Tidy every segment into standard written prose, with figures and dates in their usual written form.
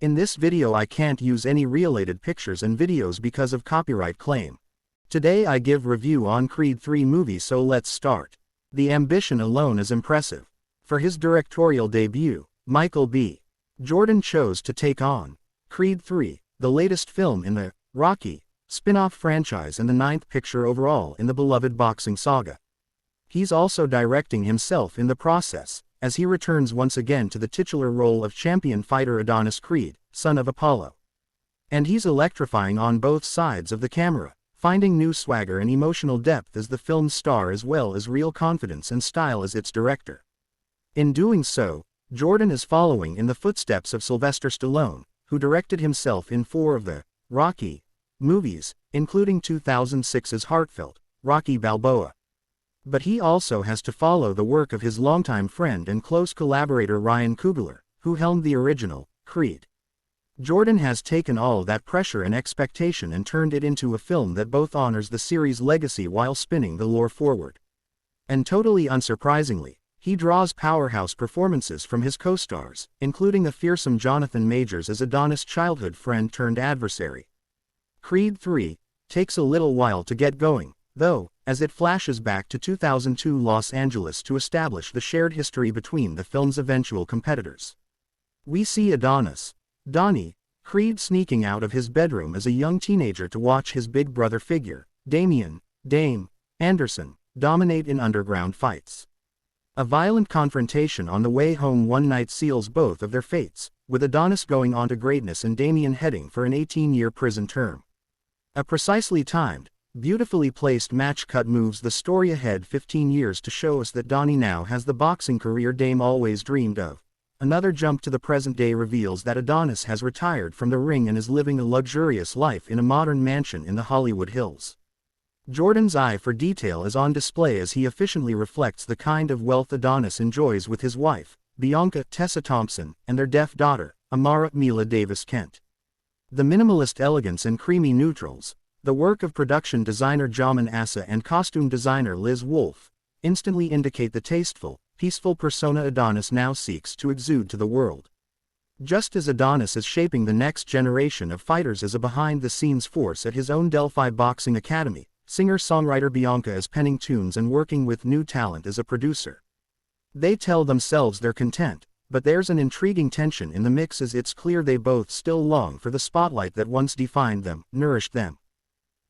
In this video I can't use any related pictures and videos because of copyright claim. Today I give review on Creed 3 movie, so let's start. The ambition alone is impressive. For his directorial debut, Michael B. Jordan chose to take on Creed 3, the latest film in the Rocky spin-off franchise and the 9th picture overall in the beloved boxing saga. He's also directing himself in the process, as he returns once again to the titular role of champion fighter Adonis Creed, son of Apollo. And he's electrifying on both sides of the camera, finding new swagger and emotional depth as the film's star as well as real confidence and style as its director. In doing so, Jordan is following in the footsteps of Sylvester Stallone, who directed himself in 4 of the Rocky movies, including 2006's heartfelt Rocky Balboa. But he also has to follow the work of his longtime friend and close collaborator Ryan Coogler, who helmed the original Creed. Jordan has taken all that pressure and expectation and turned it into a film that both honors the series' legacy while spinning the lore forward. And totally unsurprisingly, he draws powerhouse performances from his co-stars, including the fearsome Jonathan Majors as Adonis' childhood friend turned adversary. Creed 3 takes a little while to get going, though, as it flashes back to 2002 Los Angeles to establish the shared history between the film's eventual competitors. We see Adonis, Donnie, Creed sneaking out of his bedroom as a young teenager to watch his big brother figure, Dame Anderson, dominate in underground fights. A violent confrontation on the way home one night seals both of their fates, with Adonis going on to greatness and Damian heading for an 18-year prison term. A precisely timed, beautifully placed match cut moves the story ahead 15 years to show us that Donnie now has the boxing career Dame always dreamed of. Another jump to the present day reveals that Adonis has retired from the ring and is living a luxurious life in a modern mansion in the Hollywood Hills. Jordan's eye for detail is on display as he efficiently reflects the kind of wealth Adonis enjoys with his wife, Bianca Tessa Thompson, and their deaf daughter, Amara Mila Davis Kent. The minimalist elegance and creamy neutrals, the work of production designer Jamin Assa and costume designer Liz Wolfe, instantly indicate the tasteful, peaceful persona Adonis now seeks to exude to the world. Just as Adonis is shaping the next generation of fighters as a behind-the-scenes force at his own Delphi Boxing Academy, singer-songwriter Bianca is penning tunes and working with new talent as a producer. They tell themselves they're content, but there's an intriguing tension in the mix as it's clear they both still long for the spotlight that once defined them, nourished them.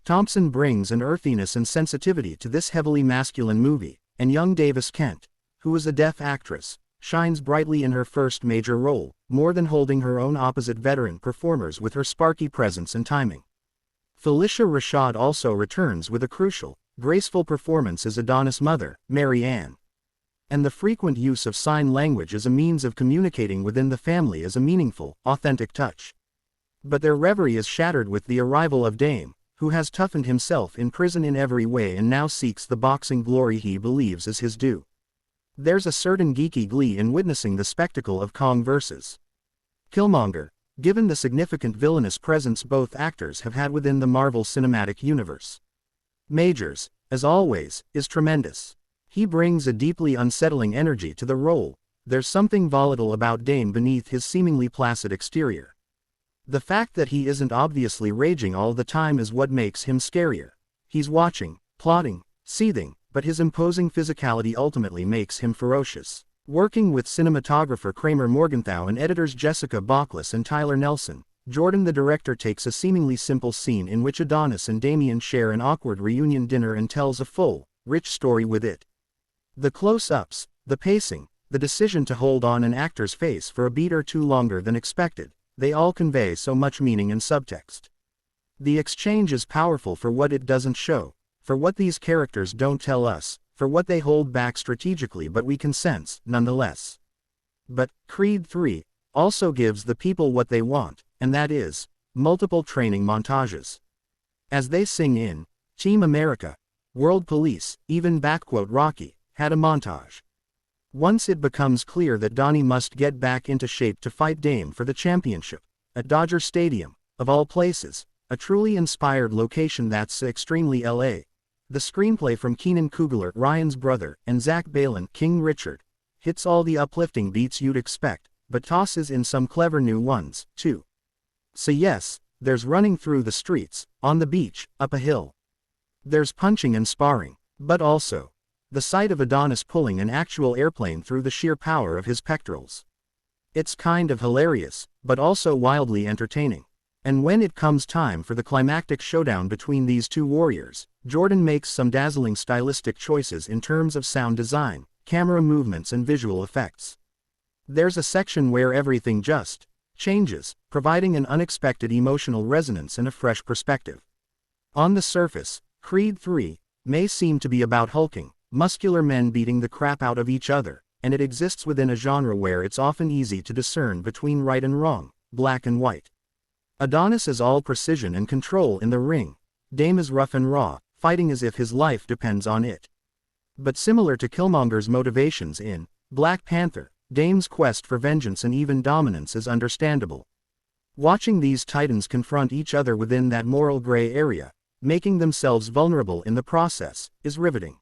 Thompson brings an earthiness and sensitivity to this heavily masculine movie, and young Davis Kent, who is a deaf actress, shines brightly in her first major role, more than holding her own opposite veteran performers with her sparky presence and timing. Felicia Rashad also returns with a crucial, graceful performance as Adonis' mother, Mary Ann. And the frequent use of sign language as a means of communicating within the family is a meaningful, authentic touch. But their reverie is shattered with the arrival of Dame, who has toughened himself in prison in every way and now seeks the boxing glory he believes is his due. There's a certain geeky glee in witnessing the spectacle of Kong vs. Killmonger, given the significant villainous presence both actors have had within the Marvel Cinematic Universe. Majors, as always, is tremendous. He brings a deeply unsettling energy to the role. There's something volatile about Dame beneath his seemingly placid exterior. The fact that he isn't obviously raging all the time is what makes him scarier. He's watching, plotting, seething, but his imposing physicality ultimately makes him ferocious. Working with cinematographer Kramer Morgenthau and editors Jessica Bauclis and Tyler Nelson, Jordan the director takes a seemingly simple scene in which Adonis and Damian share an awkward reunion dinner and tells a full, rich story with it. The close-ups, the pacing, the decision to hold on an actor's face for a beat or two longer than expected, they all convey so much meaning and subtext. The exchange is powerful for what it doesn't show, for what these characters don't tell us, for what they hold back strategically but we can sense, nonetheless. But Creed 3 also gives the people what they want, and that is multiple training montages. As they sing in Team America, World Police, even Rocky, had a montage. Once it becomes clear that Donnie must get back into shape to fight Dame for the championship, at Dodger Stadium, of all places, a truly inspired location that's extremely LA. The screenplay from Keenan Coogler, Ryan's brother, and Zach Balan, King Richard, hits all the uplifting beats you'd expect, but tosses in some clever new ones, too. So yes, there's running through the streets, on the beach, up a hill. There's punching and sparring, but also the sight of Adonis pulling an actual airplane through the sheer power of his pectorals. It's kind of hilarious, but also wildly entertaining. And when it comes time for the climactic showdown between these two warriors, Jordan makes some dazzling stylistic choices in terms of sound design, camera movements and visual effects. There's a section where everything just changes, providing an unexpected emotional resonance and a fresh perspective. On the surface, Creed 3 may seem to be about hulking, muscular men beating the crap out of each other, and it exists within a genre where it's often easy to discern between right and wrong, black and white. Adonis is all precision and control in the ring. Dame is rough and raw, fighting as if his life depends on it. But similar to Killmonger's motivations in Black Panther, Dame's quest for vengeance and even dominance is understandable. Watching these titans confront each other within that moral gray area, making themselves vulnerable in the process, is riveting.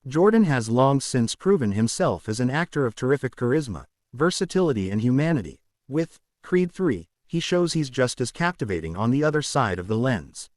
Jordan has long since proven himself as an actor of terrific charisma, versatility and humanity. With Creed 3, he shows he's just as captivating on the other side of the lens.